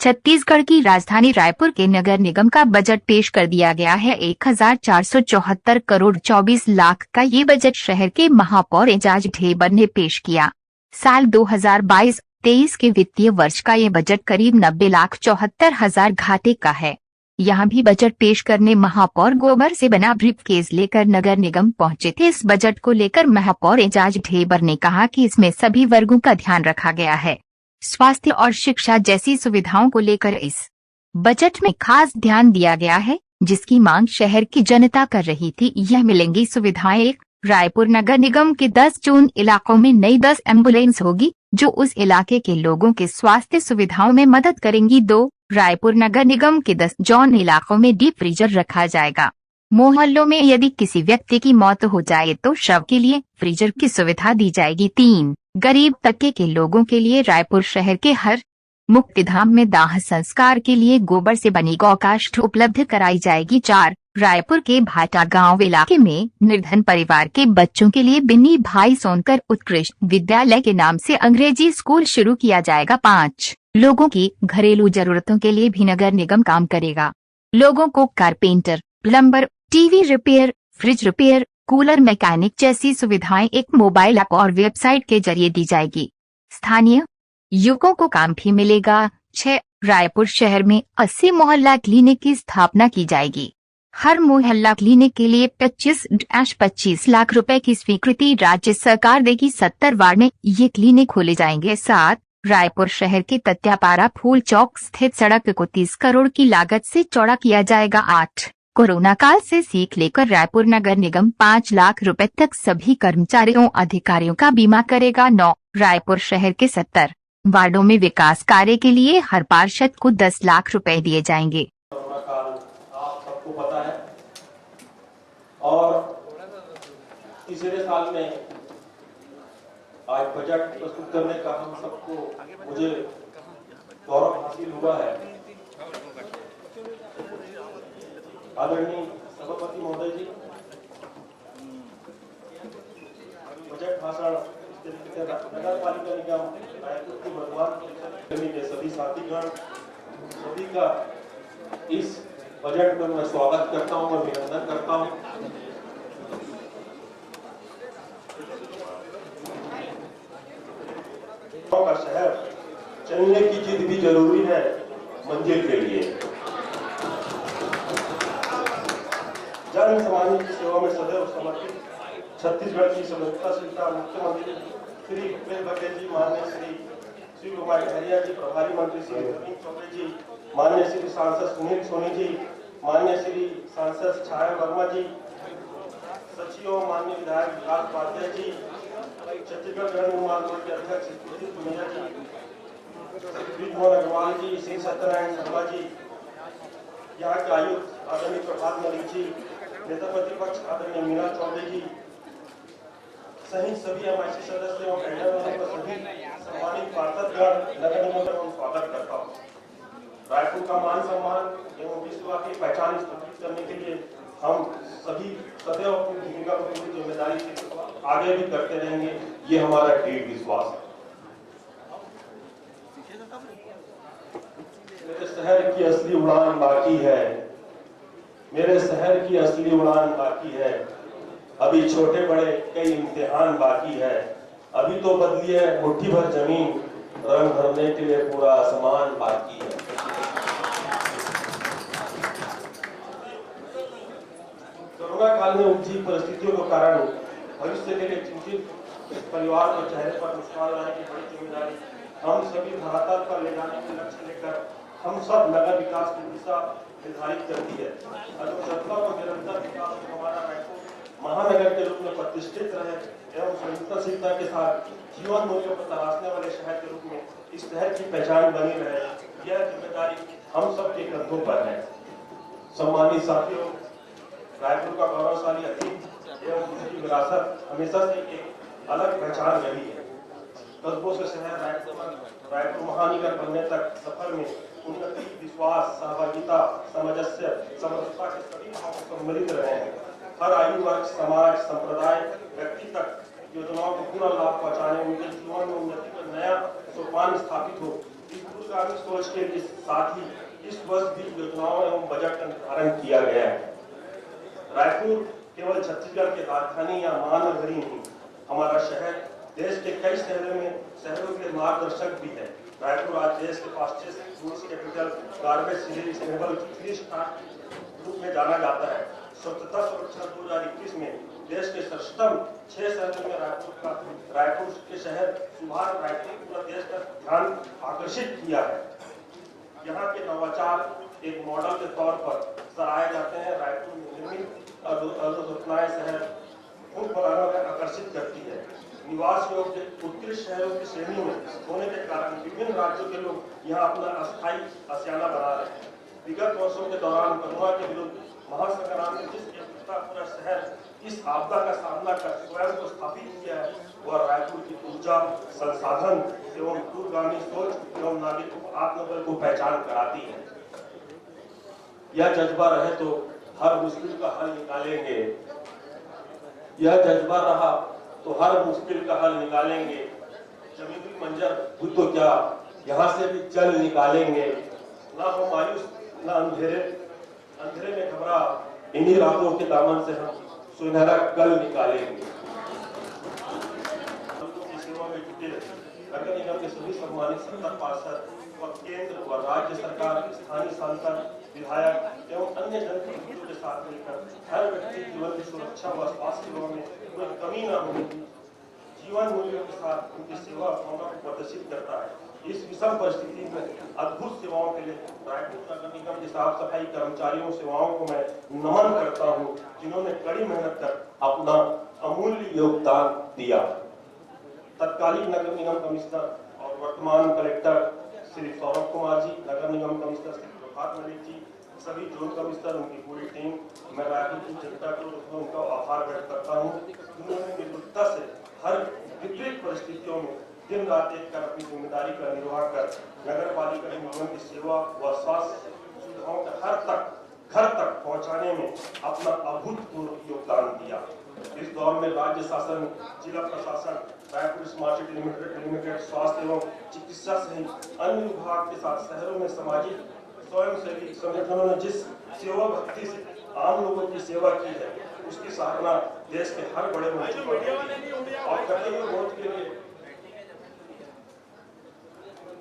छत्तीसगढ़ की राजधानी रायपुर के नगर निगम का बजट पेश कर दिया गया है। 1474 करोड़ 24 लाख का ये बजट शहर के महापौर एजाज ढेबर ने पेश किया। साल 2022-23 के वित्तीय वर्ष का ये बजट करीब 90,74,000 घाटे का है। यहाँ भी बजट पेश करने महापौर गोबर से बना ब्रीफकेस लेकर नगर निगम पहुंचे थे। इस बजट को लेकर महापौर एजाज ढेबर ने कहा कि इसमें सभी वर्गों का ध्यान रखा गया है। स्वास्थ्य और शिक्षा जैसी सुविधाओं को लेकर इस बजट में खास ध्यान दिया गया है, जिसकी मांग शहर की जनता कर रही थी। यह मिलेंगी सुविधाएं। 1. रायपुर नगर निगम के 10 जोन इलाकों में नई 10 एम्बुलेंस होगी, जो उस इलाके के लोगों के स्वास्थ्य सुविधाओं में मदद करेंगी। 2. रायपुर नगर निगम के 10 जोन इलाकों में डीप फ्रीजर रखा जाएगा। मोहल्लों में यदि किसी व्यक्ति की मौत हो जाए तो शव के लिए फ्रीजर की सुविधा दी जाएगी। 3. गरीब तबके के लोगों के लिए रायपुर शहर के हर मुक्तिधाम में दाह संस्कार के लिए गोबर से बनी गौकाष्ठ उपलब्ध कराई जाएगी। 4. रायपुर के भाटा गांव इलाके में निर्धन परिवार के बच्चों के लिए बिन्नी भाई सोनकर उत्कृष्ट विद्यालय के नाम से अंग्रेजी स्कूल शुरू किया जाएगा। 5. लोगों की घरेलू जरूरतों के लिए भी नगर निगम काम करेगा। लोगों को carpenter, plumber, TV repair, fridge repair, cooler mechanic जैसी सुविधाएं एक मोबाइल ऐप और वेबसाइट के जरिए दी जाएगी। स्थानीय युवकों को काम भी मिलेगा। 6. रायपुर शहर में 80 मोहल्ला क्लिनिक की स्थापना की जाएगी। हर मोहल्ला क्लिनिक के लिए 25-25 लाख रुपए की स्वीकृति राज्य सरकार देगी। 70 वार्ड में ये क्लिनिक खोले जाएंगे। 7. रायपुर शहर के तत्यापारा फूल चौक स्थित सड़क को 30 करोड़ की लागत से चौड़ा किया जाएगा। 8. कोरोना काल से सीख लेकर रायपुर नगर निगम 5 लाख रुपए तक सभी कर्मचारियों अधिकारियों का बीमा करेगा। 9. रायपुर शहर के 70 वार्डों में विकास कार्य के लिए हर पार्षद को 10 लाख रुपए दिए जाएंगे। कोरोना काल आप सबको पता है और तीसरे साल में आज बजट प्रस्तुत करने का हम सबको मुझे गौरव हासिल हुआ है। आदरणीय सभापति महोदय जी, बजट भाषण नगर पालिका निगम रायपुर की वर्तमान परिषद के सभी साथीगण, सभी का इस बजट पर मैं स्वागत करता हूं और अभिनंदन करता हूं। का शहर चलने की जिद भी जरूरी है मंजिल के लिए। जन सामान्य की सेवा में सदैव समर्पित छत्तीसगढ़ की स्वतंत्रता मुख्यमंत्री श्री भूपेश बघेल जी, माननीय श्री कुमार डहरिया जी, प्रभारी मंत्री श्री प्रवीण चौबे जी, माननीय श्री सांसद सुनील सोनी जी, माननीय श्री सांसद छाया वर्मा जी, सचिव माननीय विधायक विकास उपाध्याय जी, छत्तीसगढ़ गण निर्माण बोर्ड के अध्यक्ष श्री पुनिया जी, श्री मोहन अग्रवाल जी, श्री सत्यनारायण शर्मा जी, यहाँ के आयुक्त आदरणीय प्रभात मलिक जी, नेता प्रतिपक्ष आदरणीय मीना चौबे जी सहित सभी एमआईसी सदस्य एवं एल्डर सभी सम्मानित पार्षदगण नगर निगम का स्वागत करता हूँ। रायपुर का मान सम्मान एवं विश्व की पहचान स्थापित करने के लिए हम सभी सदैव अपनी भूमिका को पूरी जिम्मेदारी से आगे भी करते रहेंगे, ये हमारा दृढ़ विश्वास है। मेरे शहर की असली उड़ान बाकी है, मेरे शहर की असली उड़ान बाकी है, अभी छोटे बड़े कई इम्तिहान बाकी है, अभी तो बदली है मुट्ठी भर जमीन, रंग भरने के लिए पूरा आसमान बाकी है। कोरोना काल में उपजी परिस्थितियों के कारण भविष्य के लिए चिंतित परिवार को चेहरे पर मुस्कान लाने की बड़ी जिम्मेदारी हम सभी धरातल पर ले जाने के लक्ष्य लेकर हम सब नगर विकास की दिशा निर्धारित करती है। अर्थव्यवस्था को निरंतर विकास में हमारा रायपुर महानगर के रूप में प्रतिष्ठित रहे एवं संवेदनशीलता के साथ जीवन मूल्यों को तराशने वाले शहर के रूप में इस शहर की पहचान बनी रहे, यह जिम्मेदारी हम सब के कंधों पर है। सम्मानित साथियों, रायपुर का गौरवशाली अतीत एवं उसकी विरासत हमेशा से एक अलग पहचान रही है। कस्बों से शहर रायपुर महानगर बनने तक सफर में उन्नति, विश्वास, सहभागिता, सामंजस्य, समरसता के सभी भाव सम्मिलित रहे हैं। हर आयु वर्ग, समाज, संप्रदाय, व्यक्ति तक योजनाओं को पूरा लाभ पहुंचाने, उनके जीवन में उन्नति का नया सोपान स्थापित हो, इस दूरगामी सोच के साथ ही इस वर्ष भी योजनाओं एवं बजट का निर्धारण किया गया है। रायपुर केवल छत्तीसगढ़ की राजधानी या महानगरी नहीं, हमारा शहर देश के कई शहरों के मार्गदर्शक भी है। रायपुर आज देश के fastest tourist capital, garbage renewable free start रूप में जाना जाता है। स्वच्छता सुरक्षा 2021 में देश के सर्वोत्तम 6 शहरों में रायपुर के शहर सुधार रायपुर पूरा देश का ध्यान आकर्षित किया है। यहाँ के नवाचार एक मॉडल के तौर पर सराहे जाते हैं। रायपुर में निर्मित अधोसंरचनाएं शहर उन बनाने में आकर्षित करती है। निवास योग्य उत्कृष्ट शहरों की श्रेणी में होने के कारण विभिन्न राज्यों के लोग यहाँ अपना अस्थायी आशियाना बना रहे हैं। विगत वर्षों के दौरान कोरोना के विरुद्ध महासंग्राम में जिस एकजुटता पूरा शहर इस आपदा का सामना कर स्वयं को स्थापित किया है, वह रायपुर की ऊर्जा, संसाधन एवं दूरगामी सोच एवं नागरिकों को आत्मबल को पहचान कराती है। यह जज्बा रहे तो हर मुश्किल का हल निकालेंगे। यह जज्बा रहा तो हर मुश्किल का हल निकालेंगे। जमीनी मंजर खुद तो क्या, यहाँ से भी चल निकालेंगे। ना हो मायूस ना अंधेरे में घबरा, इन्हीं रातों के दामन से हम सुनहरा कल निकालेंगे। सेवा में जुटे नगर निगम के सभी सम्मानित 70 पार्षद और केंद्र व राज्य सरकार, स्थानीय सांसद, विधायक एवं अन्य जनप्रतिनिधियों के साथ मिलकर हर व्यक्ति जीवन की सुरक्षा व स्वास्थ्य सेवा में कोई कमी न होने की जीवन मूल्यों के साथ उनकी सेवा भावना को प्रदर्शित करता है। इस विषम परिस्थिति में अद्भुत सेवाओं के लिए रायपुर नगर निगम के साफ सफाई कर्मचारियों सेवाओं को मैं नमन करता हूँ, जिन्होंने कड़ी मेहनत कर अपना अमूल्य योगदान दिया। तत्कालीन नगर निगम कमिश्नर और वर्तमान कलेक्टर श्री सौरभ कुमार जी, नगर निगम कमिश्नर श्री प्रभात मलिक जी, सभी जोन कमिश्नर, उनकी पूरी टीम, मैं रायपुर की जनता को उनका आभार व्यक्त करता हूँ। उन्होंने निर्भीकता से हर विपरीत परिस्थितियों में दिन रात एक कर अपनी जिम्मेदारी का निर्वाह कर नगर पालिका निगम की सेवा व स्वास्थ्य सुविधाओं का घर तक पहुंचाने में अपना अभूतपूर्व योगदान दिया। इस दौर में राज्य शासन, जिला प्रशासन, रायपुर स्मार्ट सिटी लिमिटेड, स्वास्थ्य एवं चिकित्सा सहित अन्य विभाग के साथ शहरों में सामाजिक स्वयंसेवी संगठनों ने जिस सेवा भक्ति से आम लोगों की सेवा की है, उसकी सराहना देश के हर बड़े मंचों पर और करते हुए वोट के लिए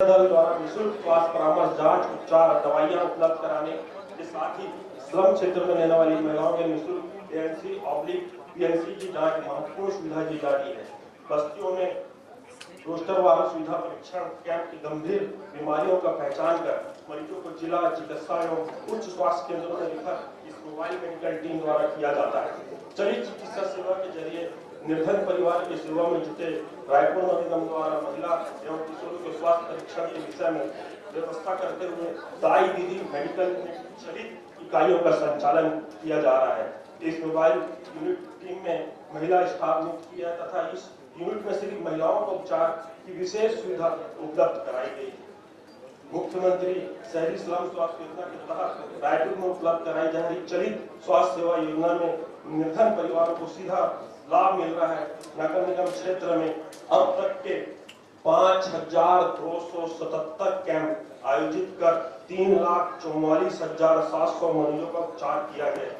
दल द्वारा निःशुल्क स्वास्थ्य परामर्श, जांच, उपचार, दवाइयां उपलब्ध कराने के साथ ही स्लम क्षेत्र में रहने वाली महिलाओं के निःशुल्क ANC/PNC की जांच महत्वपूर्ण सुविधा दी जा रही है। बस्तियों में रोस्टरवार सुविधा परीक्षण कैंप की गंभीर बीमारियों का पहचान कर मरीजों को जिला चिकित्सा एवं उच्च स्वास्थ्य केंद्रों में लेकर इस मोबाइल मेडिकल टीम द्वारा किया जाता है। चलित चिकित्सा सेवा के जरिए निर्धन परिवार की सेवा में जुटे रायपुर नगर निगम द्वारा महिला एवं किशोरों के स्वास्थ्य परीक्षण के विषय में व्यवस्था करते हुए दाई दीदी मेडिकल चलित इकाइयों का संचालन किया जा रहा है। इस मोबाइल यूनिट टीम में महिला स्टाफ नियुक्त किया तथा इस यूनिट में सिर्फ महिलाओं को उपचार की विशेष सुविधा उपलब्ध कराई गई। मुख्यमंत्री शहरी स्लम स्वास्थ्य योजना के तहत रायपुर में उपलब्ध कराई जा रही चलित स्वास्थ्य सेवा योजना में निर्धन परिवारों को सीधा लाभ मिल रहा है। नगर निगम क्षेत्र में अब तक के 5277 कैंप आयोजित कर 3,44,700 मरीजों का उपचार किया गया।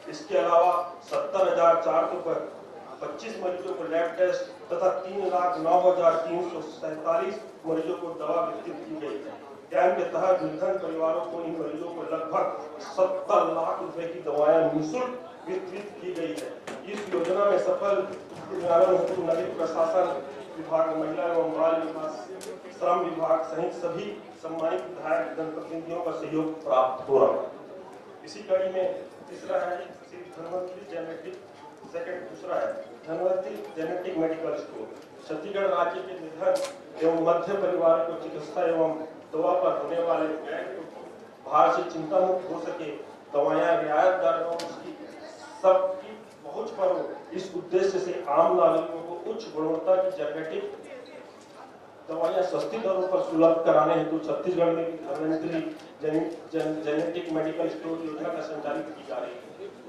इसके अलावा 70,425 मरीजों को लैब टेस्ट तथा 3,09,347 मरीजों को दवा वितरित की गई है। कैंप के तहत निर्धन परिवारों को इन मरीजों को लगभग 70 लाख रुपए की दवाएं निःशुल्क वितरित की गई है। इस योजना में सफल नगर प्रशासन विभाग, महिला एवं बाल विकास, श्रम विभाग सहित सभी सम्मानित विधायक जनप्रतिनिधियों का सहयोग प्राप्त हो रहा है। इसी कड़ी में तीसरा है Shri Dhanvantari genetic medical store. Chhattisgarh राज्य के निर्धन एवं मध्य परिवार को चिकित्सा एवं दवा पर होने वाले भार से चिंता मुक्त हो सके, दवाएं रियायत दरों उसकी सबकी पहुंच पर हो, इस उद्देश्य से आम नागरिकों को उच्च गुणवत्ता की जेनेटिक दवाइयां सस्ती दरों पर सुलभ कराने हेतु छत्तीसगढ़ में धनवंतरी जेनेटिक मेडिकल स्टोर योजना का संचालित की जा रही है।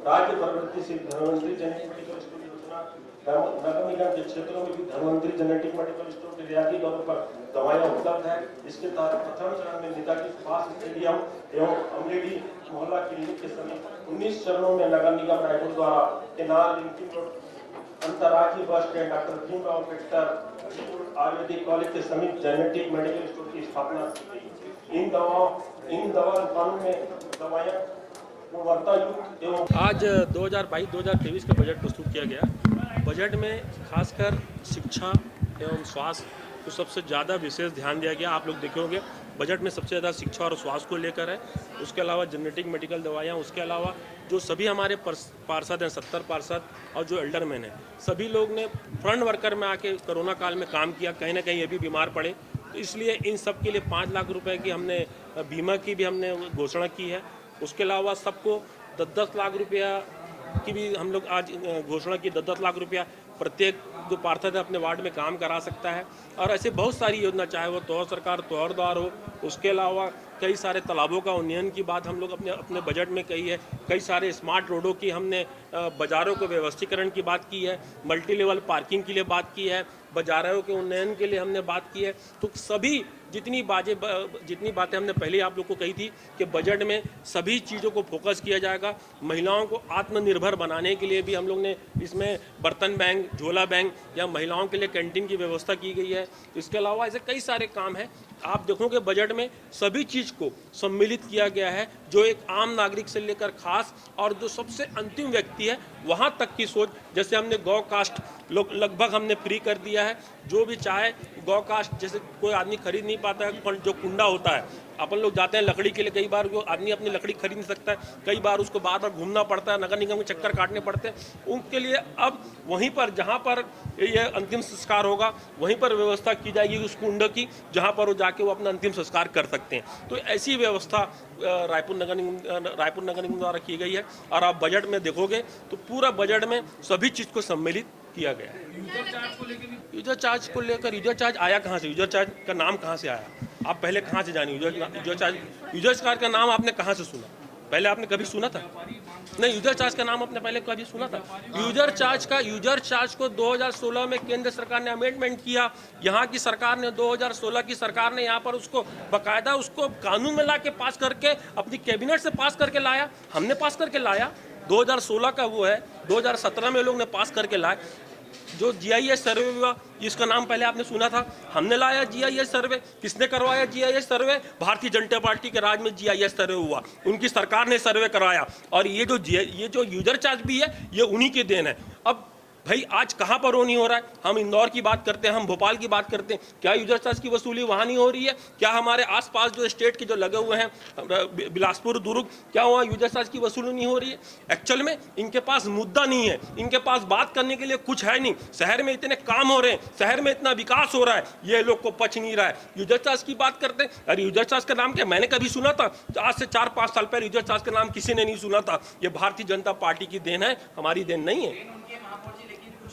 राज्य प्रवृत्ति से धनवंतरी जेनेटिक मेडिकल स्टोर योजना नगर निगम के क्षेत्रों में भी धन्वंतरी जेनेटिक मेडिकल स्टोर के रियायती दरों पर दवाइयां उपलब्ध है। इसके तहत प्रथम चरण में नेताजी सुभाष स्टेडियम एवं अमलेडी मोहल्ला क्लिनिक के समीप 19 चरणों में नगर निगम रायपुर द्वारा केनाल लिंकिंग रोड, अंतर्राज्यीय bus stand, doctor Bhimrao Ambedkar Ayurvedic college के समीप जेनेटिक मेडिकल स्टोर की स्थापना की गई। इन दवा दुकानों में दवाइयां गुणवत्ता युक्त एवं आज 2022-2023 का बजट प्रस्तुत किया गया। बजट में खासकर शिक्षा एवं स्वास्थ्य को सबसे ज़्यादा विशेष ध्यान दिया गया। आप लोग देखे होंगे बजट में सबसे ज़्यादा शिक्षा और स्वास्थ्य को लेकर है। उसके अलावा जेनेटिक मेडिकल दवाइयाँ, उसके अलावा जो सभी हमारे पार्षद हैं, 70 पार्षद और जो एल्डरमैन हैं, सभी लोग ने फ्रंट वर्कर में आके कोरोना काल में काम किया। कहीं ना कहीं ये भी बीमार पड़े, तो इसलिए इन सब के लिए 5 लाख रुपए की हमने बीमा की भी हमने घोषणा की है। उसके अलावा सबको 10-10 लाख रुपया की भी हम लोग आज घोषणा की। 10-10 लाख रुपया प्रत्येक जो पार्षद है अपने वार्ड में काम करा सकता है। और ऐसे बहुत सारी योजना, चाहे वो तोहर सरकार तोहर द्वार हो, उसके अलावा कई सारे तालाबों का उन्नयन की बात हम लोग अपने बजट में कही है। कई सारे स्मार्ट रोडों की हमने बाज़ारों को व्यवस्थीकरण की बात की है, मल्टी लेवल पार्किंग के लिए बात की है, बाज़ारों के उन्नयन के लिए हमने बात की है। तो सभी जितनी बातें हमने पहले आप लोग को कही थी कि बजट में सभी चीज़ों को फोकस किया जाएगा। महिलाओं को आत्मनिर्भर बनाने के लिए भी हम लोग ने इसमें बर्तन बैंक, झोला बैंक या महिलाओं के लिए कैंटीन की व्यवस्था की गई है। इसके अलावा ऐसे कई सारे काम हैं। आप देखोगे बजट में सभी चीज़ को सम्मिलित किया गया है, जो एक आम नागरिक से लेकर खास और जो सबसे अंतिम व्यक्ति है वहाँ तक की सोच। जैसे हमने गौ कास्ट लगभग हमने फ्री कर दिया है। जो भी चाहे गौ कास्ट, जैसे कोई आदमी खरीद नहीं पाता है, जो कुंडा होता है, अपन लोग जाते हैं लकड़ी के लिए, कई बार वो आदमी अपनी लकड़ी खरीद नहीं सकता है, कई बार उसको बार बार घूमना पड़ता है, नगर निगम के चक्कर काटने पड़ते हैं। उनके लिए अब वहीं पर जहाँ पर ये अंतिम संस्कार होगा वहीं पर व्यवस्था की जाएगी उस कुंड की, जहाँ पर वो जाके वो अपना अंतिम संस्कार कर सकते हैं। तो ऐसी व्यवस्था रायपुर नगर निगम द्वारा की गई है। और आप बजट में देखोगे तो पूरा बजट में सभी चीज़ को सम्मिलित किया गया है। यूजर चार्ज को लेकर यूजर चार्ज आया कहाँ से? यूजर चार्ज का नाम कहाँ से आया? आप पहले कहाँ से जाने यूजर चार्ज का नाम आपने कहाँ से सुना? पहले आपने कभी सुना था? नहीं, यूजर चार्ज का नाम आपने पहले कभी सुना था? यूजर चार्ज को 2016 में केंद्र सरकार ने अमेंडमेंट किया। यहाँ की सरकार ने 2016 की सरकार ने यहाँ पर उसको बाकायदा उसको कानून में ला के पास करके अपनी कैबिनेट से पास करके लाया। हमने पास करके लाया। 2016 का वो है, 2017 में लोग ने पास करके लाए। जो GIS सर्वे हुआ, जिसका नाम पहले आपने सुना था, हमने लाया GIS सर्वे। किसने करवाया GIS सर्वे? भारतीय जनता पार्टी के राज में GIS सर्वे हुआ, उनकी सरकार ने सर्वे करवाया। और ये जो यूजर चार्ज भी है, ये उन्हीं के देन है। अब भाई आज कहाँ पर वो नहीं हो रहा है? हम इंदौर की बात करते हैं, हम भोपाल की बात करते हैं, क्या यूजर चार्ज की वसूली वहाँ नहीं हो रही है? क्या हमारे आसपास जो स्टेट के जो लगे हुए हैं, बिलासपुर, दुर्ग, क्या वहाँ यूजर चार्ज की वसूली नहीं हो रही है? एक्चुअल में इनके पास मुद्दा नहीं है, इनके पास बात करने के लिए कुछ है नहीं। शहर में इतने काम हो रहे हैं, शहर में इतना विकास हो रहा है, ये लोग को पच नहीं रहा है। यूजर चार्ज की बात करते हैं। अरे यूजर चार्ज का नाम क्या मैंने कभी सुना था? आज से 4-5 साल पहले यूजर चार्ज का नाम किसी ने नहीं सुना था। ये भारतीय जनता पार्टी की देन है, हमारी देन नहीं है।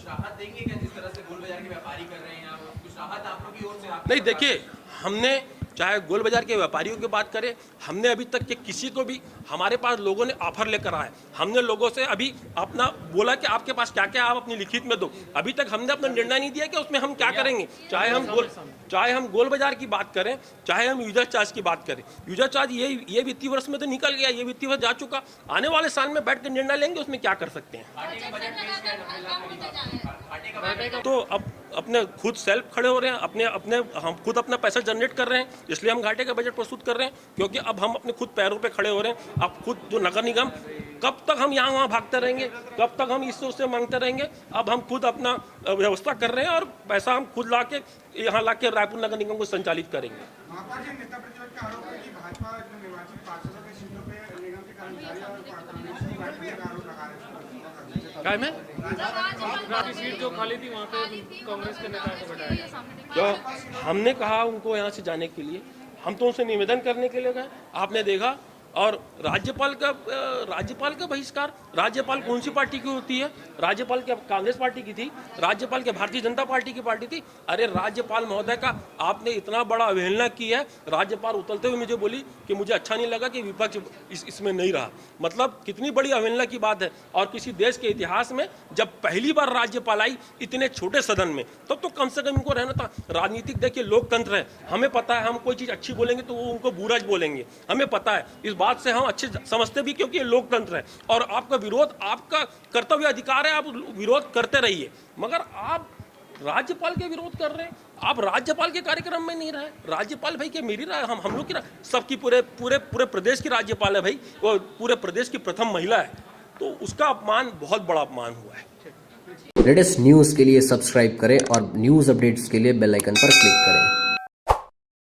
राहत देंगे क्या? जिस तरह से गोल बाजार के व्यापारी कर रहे हैं, कुछ राहत आप लोग की ओर से? नहीं, देखिए, हमने चाहे गोल बाजार के व्यापारियों की बात करें, हमने अभी तक के किसी को भी, हमारे पास लोगों ने ऑफर लेकर आए, हमने लोगों से अभी अपना बोला कि आपके पास क्या क्या आप अपनी लिखित में दो। अभी तक हमने अपना निर्णय नहीं दिया कि उसमें हम क्या करेंगे। चाहे हम गोल बाजार की बात करें, चाहे हम यूजर चार्ज की बात करें। यूजर चार्ज ये वित्तीय वर्ष में तो निकल गया, ये वित्तीय वर्ष जा चुका। आने वाले साल में बैठ कर निर्णय लेंगे उसमें क्या कर सकते हैं। तो अब अपने खुद सेल्फ खड़े हो रहे हैं, हम खुद अपना पैसा जनरेट कर रहे हैं, इसलिए हम घाटे का बजट प्रस्तुत कर रहे हैं। क्योंकि अब हम अपने खुद पैरों पे खड़े हो रहे हैं। अब खुद जो नगर निगम, कब तक हम यहाँ वहाँ भागते रहेंगे? कब तक हम इससे उससे मांगते रहेंगे? अब हम खुद अपना व्यवस्था कर रहे हैं और पैसा हम खुद ला के यहाँ ला के रायपुर नगर निगम को संचालित करेंगे। क्या में सीट जो खाली थी वहाँ पे कांग्रेस के नेता को बैठाया जो हमने कहा उनको यहाँ से जाने के लिए, हम तो उनसे निवेदन करने के लिए गए। आपने देखा और राज्यपाल का बहिष्कार, राज्यपाल कौन सी पार्टी की होती है? राज्यपाल क्या कांग्रेस पार्टी की थी? राज्यपाल क्या भारतीय जनता पार्टी की पार्टी थी? अरे राज्यपाल महोदय का आपने इतना बड़ा अवहेलना की है। राज्यपाल उतरते हुए मुझे बोली कि मुझे अच्छा नहीं लगा कि विपक्ष इसमें नहीं रहा। मतलब कितनी बड़ी अवहेलना की बात है। और किसी देश के इतिहास में जब पहली बार राज्यपाल आई इतने छोटे सदन में, तब तो कम से कम इनको रहना था। राजनीतिक देखिए लोकतंत्र है, हमें पता है हम कोई चीज़ अच्छी बोलेंगे तो वो उनको बुरा बोलेंगे, हमें पता है। इस बात से हम अच्छे समझते भी क्योंकि ये लोकतंत्र है और आपका विरोध आपका कर्तव्य अधिकार है, आप विरोध करते रहिए। मगर आप राज्यपाल के विरोध कर रहे हैं, आप राज्यपाल के कार्यक्रम में नहीं रहे। राज्यपाल भाई के मेरी राय हम लोग की सबकी पूरे प्रदेश की राज्यपाल है भाई, वो पूरे प्रदेश की प्रथम महिला है, तो उसका अपमान बहुत बड़ा अपमान हुआ है। लेटेस्ट न्यूज़ के लिए सब्सक्राइब करें और न्यूज़ अपडेट्स के लिए बेल आइकन पर क्लिक करें।